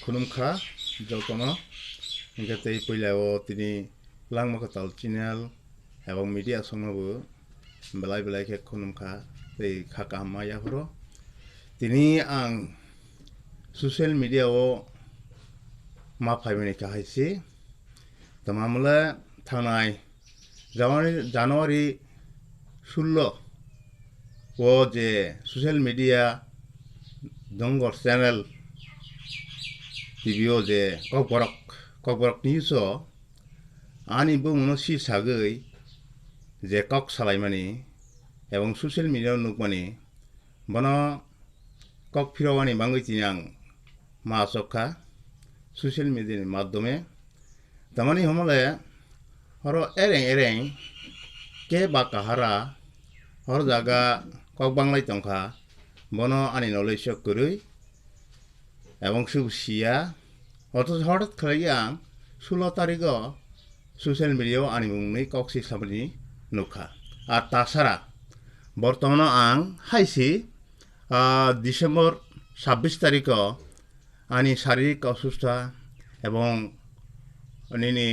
खुनुमखा जौतनो इनके तई पहले तिनी langmakatal channel এবং media সংনবো belai belai ke खुनुमखा तई खाका माया हरो तिनी आं social media o मा फाइमनि काहायसि तमामले थांनाय जानुवारि 16 वो जे social media Dongour channel TV o je kokphirok news o ani bungno silsagoi je kok salaimani ebong social media nukmani bono kokphirokani bangoi tinang masokha social media ni maddhome tamani homole horo ereng ke ba kahara hor jaga kok banglai tongkha bono ani knowledge koroi এবং সুবসিয়া অথচ হঠাৎ খালি আং 16 তারিখও social মিডিয়াও আনি মুংনি cocci সামনি নুখা আর তাছাড়া বর্তমানে আং হাইছি ডিসেম্বর 26 তারিখও আনি শারীরিক অসুস্থতা এবং নিনি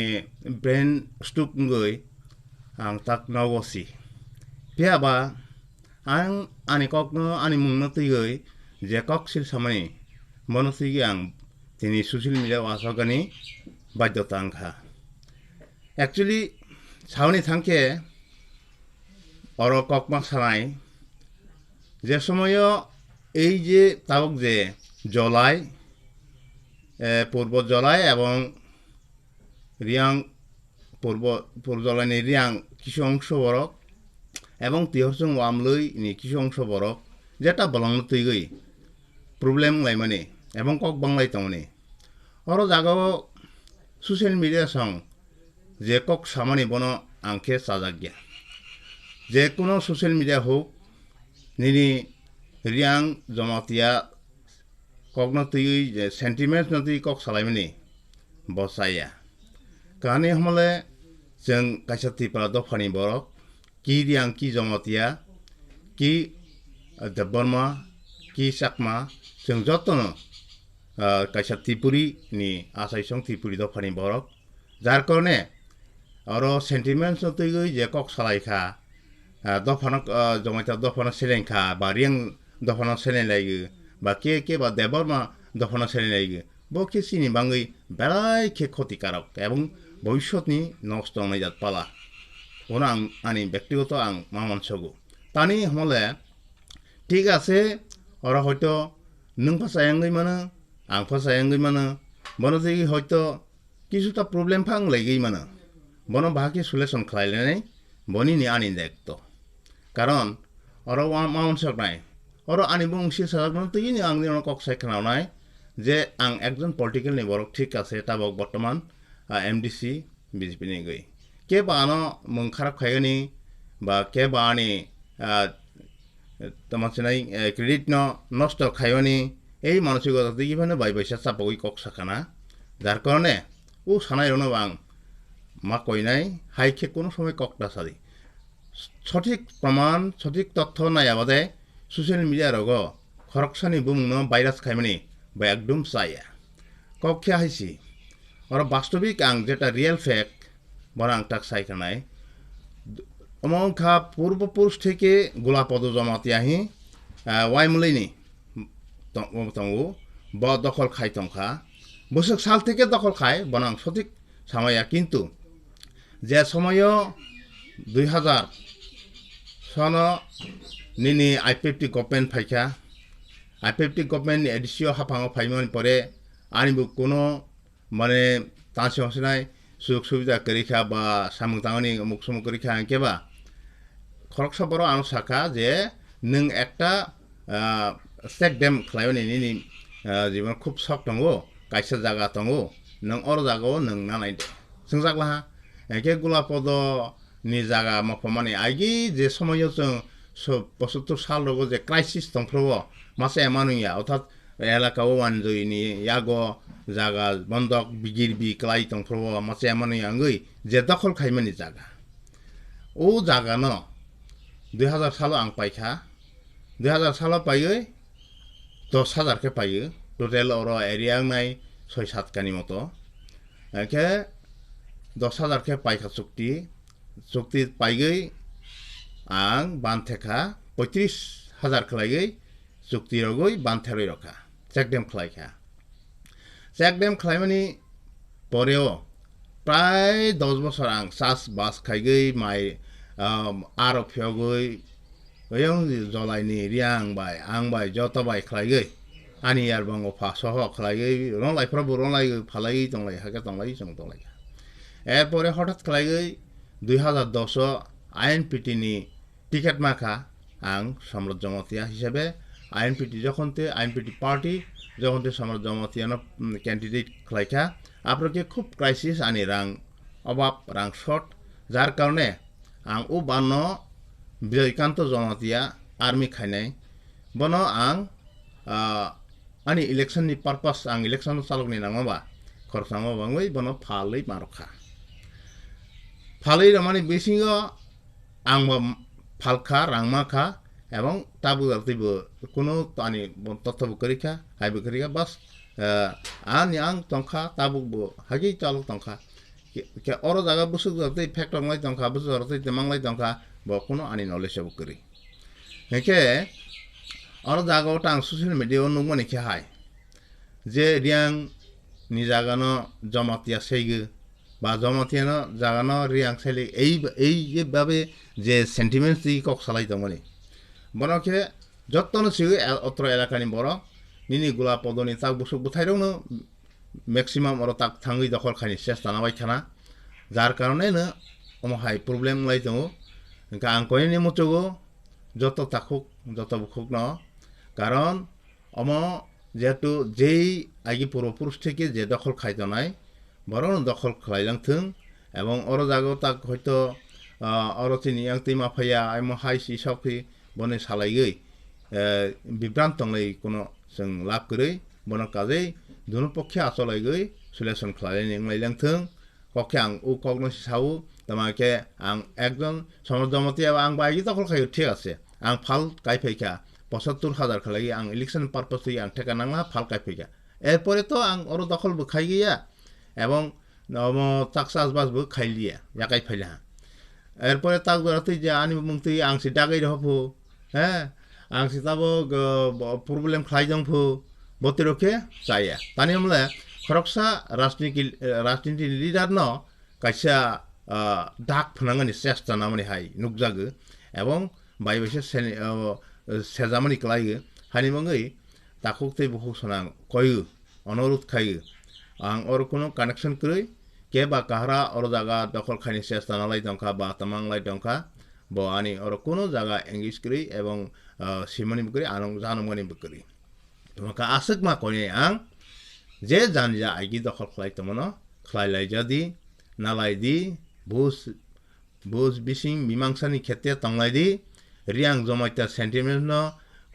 ব্রেন স্ট্রোক গই আং তাক নগসি পিয়াবা আং আনি ককনো আনি মুংনো তৈগই যে কক্সিল সামনি Monosigi ang tini social media wasagani badyotangkha. Actually, sauni thangke oro kokmak sanai je somoyo ei je tabok je Jolai Purba Jalai এবং Reang Purba Jalai ni Reang কিছু অংশ বরক এবং তিহরসং ওয়ামলই ni কিছু অংশ বরক যেটা বলং তৈগই problem laimani এবং কক বাংলাই তমনি অর জাগাও সোশ্যাল মিডিয়া সং যে কক সামানি বনো আংকে সাজাগিয়া যে কোনো সোশ্যাল মিডিয়া হোক নিনি রিয়াং জমাতিয়া কগনতি যে সেন্টিমেন্ট নতি কক সালাইমানি বসাইয়া কানে हमले जों कायसाति पारा दफानि बरक कि रियां कि जमातिया कि देबरमा कि साकमा जों जतनो कायसा त्रिपुरी नि आसाइसं त्रिपुरी दफानि बरक जार कारणे अरो सेंटिमेंट्स तैगै जे कक सालायखा दफाना जमाइता दफाना सेलेंखा बा रियां दफाना सेलेंलायगो बा के बा देबरमा दफाना सेलेंलायगो बके सिनि बाङै बेलाय के क्षतिकारक এবং ভবিষ্যৎনি নষ্ট হয়ে যাত পালা ওনা আনি ব্যক্তিগত আং মামানসগো তানি हमले ঠিক আছে ওরা হয়তো নং ফাসায়াঙ্গই মানে আং ফাসায়াঙ্গই মানে বনো থেকে হয়তো কিছুটা প্রবলেম ফাং লাগেই মানে বনো বাকি সলিউশন খাইলেনাই বনি নি আনি দেখতো কারণ ওরা মামানসক নাই ওরা আনি বুং সিলসাজাকমাও তুই নি আংনি ওনা কক সাইখানাও নাই যে আং একজন পলিটিক্যাল নি বরক ঠিক আছে তাবক বর্তমান MDC Bg ni goi ke bano mung kharap khaigani ba ke bani tamasnai credit no nosto khaigani ei manusigota digibane bai baisa chapoi kok sakana jar karone ও সানাই রনো বাং মা কইনাই হাইকে কোনো সময় ককটা সাদি সঠিক প্রমাণ সঠিক তথ্য নাই আবাদে সোশ্যাল মিডিয়া রগ খরকসানি বুমনো ভাইরাস খাইমানি বা একদম চাইয়া কক্ষে হাইছি और वास्तविक आं जेटा रियल फैक्ट बड़ा आं ताक साइखानाय अमंखा पूर्वपुरुष थेके गोलापद जमातियाहि वाइमलैनि तंगो ब दखल खाय तंखा बोसोक साल थेके दखल खाय बनां सठिक सामाया किन्तु जे समय 2000 सन निनि I50 गभर्नमेंट फाइखा I50 गभर्नमेंट एडिसियो हाफाङाव फाइमोन परे आनिबो कोनो মানে তাঁসি হসনাই সুযোগ সুবিধা করিখা বা সামুং তাঙানি মুখ সমুখ করিখা আঁকেবা খরকসা বড় আনো শাখা যে নং একটা স্টেক ড্যাম খালাইনি নিনি জীবন খুব শখ দङ কাইসা জায়গা দङ নং অর জায়গাও নং নানাই जों जागला एके गुलापद नि जागा मफमानि आइगि जे समय जों 75 साल रगो जे क्राइसिस दंफ्रबो मासे एमानुया अर्थात এলাকা ওয়ানজইনি ইয়াগো জায়গা বন্ধক বিগিরবি ক্লাই তংফ্রব মাছে এমনই আঙ্গই যে দখল খাইমানি জায়গা ও জায়গা ন 2000 সাল আং পাইখা 2000 সাল পাইয়ে 10,000 কে পাইয়ে টোটাল অর এরিয়া নাই 6-7 কানি মতো একে 10,000 কে পাইখা চুক্তি পাইগৈ আং বানথেখা 35,000 খালাইগৈ চুক্তি রগৈ বানথেরই রখা চেকডেম খালাইখা চেকডেম খালাইমানি পরেও প্রায় 10 বছর আং চাষ বাস খাইগৈ মাই আরো ফেগৈ ওয়ং জলাইনি রিয়াং বাই আং বাই যত বাই খালাইগৈ আনি আর বঙ্গ সহ খালাইগৈ রংলাইফ্রাবো রংলাই ফালাই দংলাই হাকে দংলাই जों দংলাই এরপরে হঠাৎ খালাইগৈ 2010 আইএনপিটি নি টিকেট মাখা আং সম্রাট জামাতিয়া হিসেবে আইএনপিটি যখনতে আইএনপিটি পার্টি যখনতে সম্রাট জামাতিয়ানো ক্যান্ডিডেট খালাইখা আপনাকে খুব ক্রাইসিস আনি রাং অভাব রাং শর্ট যার কারণে আং ও বান্ন বিজয়কান্ত জামাতিয়া আর্মি খাইনাই বনো আং আনি election ni purpose ang election salokni nangaba khorsama bangoi bono phalei marokha phalei ramani besingo ang phalkha rangmakha এবং তাবু আরতিবো কোনো আনি তথ্যবো করিখা হাইবো করিখা বাস আনি আং তংখা তাবুকবো হাগি চালক তংখা কে অর জায়গা বুসুক জাতে ফ্যাক্টর লাই তংখা বুসু আরতি তেমাংলাই তংখা ব কোনো আনি নলেজ হবো করি হেকে অর জায়গাটা আং সোশ্যাল মিডিয়া নুমনি খে হাই যে রিয়াং নি জাগানো জমাতিয়া সেইগো বা জমাতিয়ানো জাগানো রিয়াং সাইলে এইভাবে যে সেন্টিমেন্টস দি কক সালাই দমনি বনকে যত্ন সিগো অত্র এলাকানি বড় নিনি গুলা পদনি তাক বুসুক বুথাইরনো ম্যাক্সিমাম অর তাক থাঙ্গি দখল খানি চেষ্টা নাবাই থানা যার কারণে না অমহাই প্রবলেম লাই দङ আং কয়নি মুচগো যত তাকুক যত বুকুক ন কারণ অম যেহেতু যেই আগে পূর্বপুরুষ থেকে যে দখল খাইতো নাই বরং দখল খাইলাংথों এবং অর জায়গাও তাক হয়তো অরতিনি আং তৈমা ফাইয়া আইম হাইসি সফি বনে সালাইগৈ বিভ্রান্ত লাই কোনো जों লাভ করি বন কাজে দুনো পক্ষে আসলাইগৈ সলিউশন খাইলাইনি লাইলাংथों ককে আং ও কগনো সাউ তামাকে আং একজন সম্রাট জামাতিয়া আং বাইগি দখল খাই ঠিক আছে আং ফাল কাইফাইকা 75,000 খালাই আং ইলেকশন পারপাস আং ঠেকা নাংলা ফাল কাইফাইকা এরপরে তো আং অর দখল বো খাই গিয়া এবং চাকসাসবাসবো খাইলিয়া জাকাই ফাইলা এরপরে তাক বেড়াতে যে আনি মুক্তি আং সে ডাগাই রহফো হ্যাঁ আং সে তাবো প্রবলেম খাইজংফো বতিরকে চাইয়া তানি আমলে খরকসা রাজনীতি লিডার ন কাইসা ডাক ফনাঙ্গানি চেষ্টা নামানি হাই নুকজাগো এবং বাইবেসে সেজামানি ক্লাইগো হানি মঙ্গই তাকুকতে বুকুক সনাং কয়গো অনুরোধ খাইগো আং অর কোনো কানেকশন করি কে বা কাহারা অর জায়গা দখল খাইনি চেষ্টা নালাই দংখা বা তামাংলাই দংখা ব আনি অর কোনো জায়গা এঙ্গেজ করি এবং সিমানি করি আনং জানমগানি করি তোমাকে আসুক মা কনে আং যে জানজা আইগি দখল খাই তমনো খাইলাই যদি নালাই দি বুজ বিসিং মিমাংসানি ক্ষেত্রে তংলাই দি রিয়াং জমাইতা সেন্টিমেন্ট ন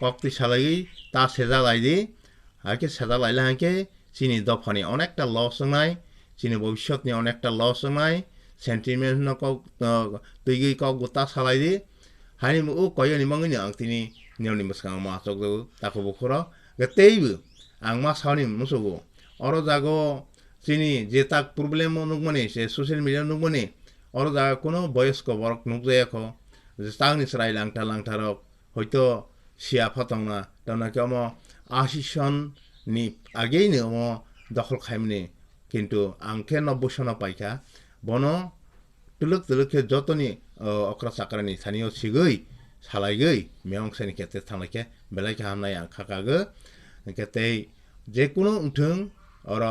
কক্তি সালাই তা সেজা লাই দি হাকে সেজা লাইলা হাকে চিনি দফানি অনেকটা লস নাই চিনি ভবিষ্যৎ নিয়ে অনেকটা লস নাই সেন্টিমেন্ট ন কক তৈগি কক গোটা সালাই দি হানি ও কয়নি মঙ্গনি আং তিনি নিয়নি মস্কাং মা চক তাকো বখর গতেইবো আং মা সাউনি মুসুগো অর জাগো চিনি যে তাক প্রবলেম নুকমনি সে সোশ্যাল মিডিয়া নুকমনি অর জাগা কোনো বয়স্ক বরক নুকজায়াখ তাংনি স্রাই লাংটারক হয়তো সিয়া ফাতংনা তানাকে অম 80 সন নি আগেইনো অম দখল খাইমনি কিন্তু আংকে 90 সন পাইকা বন তুলুক যতনি অক্রা চাকরানি স্থানীয় সিগৈ সালাইগৈ মেয়ংসানি ক্ষেত্রে থাंलाइके बेलाइके हामनाय आं खाकागो केतै जे कोनो उथों अर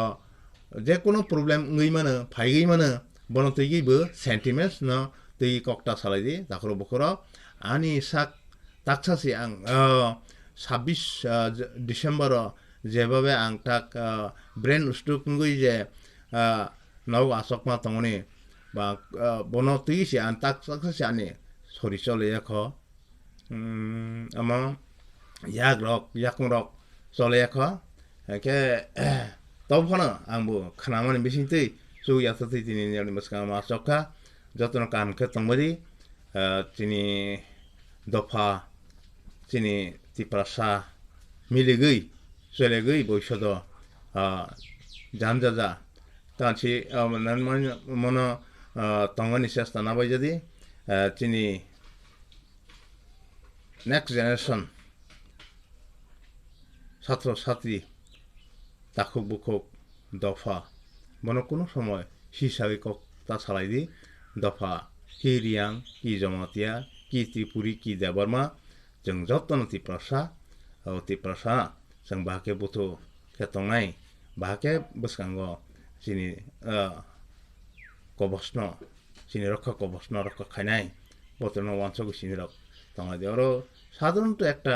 जे कोनो प्रब्लेम ngै मानो फाइगै मानो बन तैगिबो सेन्टिमेन्ट्स न तै कक्टा सालाइदि दाखरो बखरो आनि साक ताकसासि आं 26 डिसेम्बर जेबाबे आं ताक ब्रेन उस्टुक ngै जे नौ आसकमा तंगनि बा बन तैगिसि आं ताकसासि आनि सरि चलेयाख ama yakrok soleyakho ke tobkhana angbo khanamani bisingtei su yatati tini ni maska ma sokha jotno kam ke tongmari tini dofa tini tiprasa miligei solegei boisodo 잠자자 다치 난 뭐너 동안이 시스타 나바이 jadi chini next generation ছাত্র ছাত্রী তাকুক বুকুক দফা মনে কোনো সময় হিসাবে তা চালাই দি দফা কি রিয়াং কি জমাতিয়া কি ত্রিপুরি কি দেবর্মা जों जत्न तिप्रसा जों बाहाके बुथु केतंनाय बाहाके बसकांगो जिनि कबस्न जिनि रक्षा कबस्न रक्षा खायनाय बतनो वानसो सिनि रक तंगाय देरो साधारणत একটা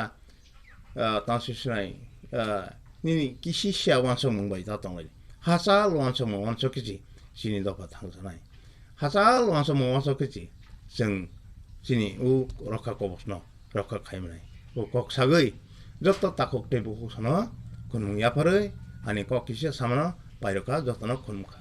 तांसिसनाय निनि किसिसिया वानसो मुंबाय ता तंगाय हासाल वानसो किजि जिनि दफा थांजानाय हासाल वानसो किजि जों जिनि उ रक्षा कबस्न रक्षा खायमनाय कक सागै जत्त ताकुक टेबुक सनो खुनमुं याफारै आनि कक किसे सामना पाइरका जतन खुनमुखा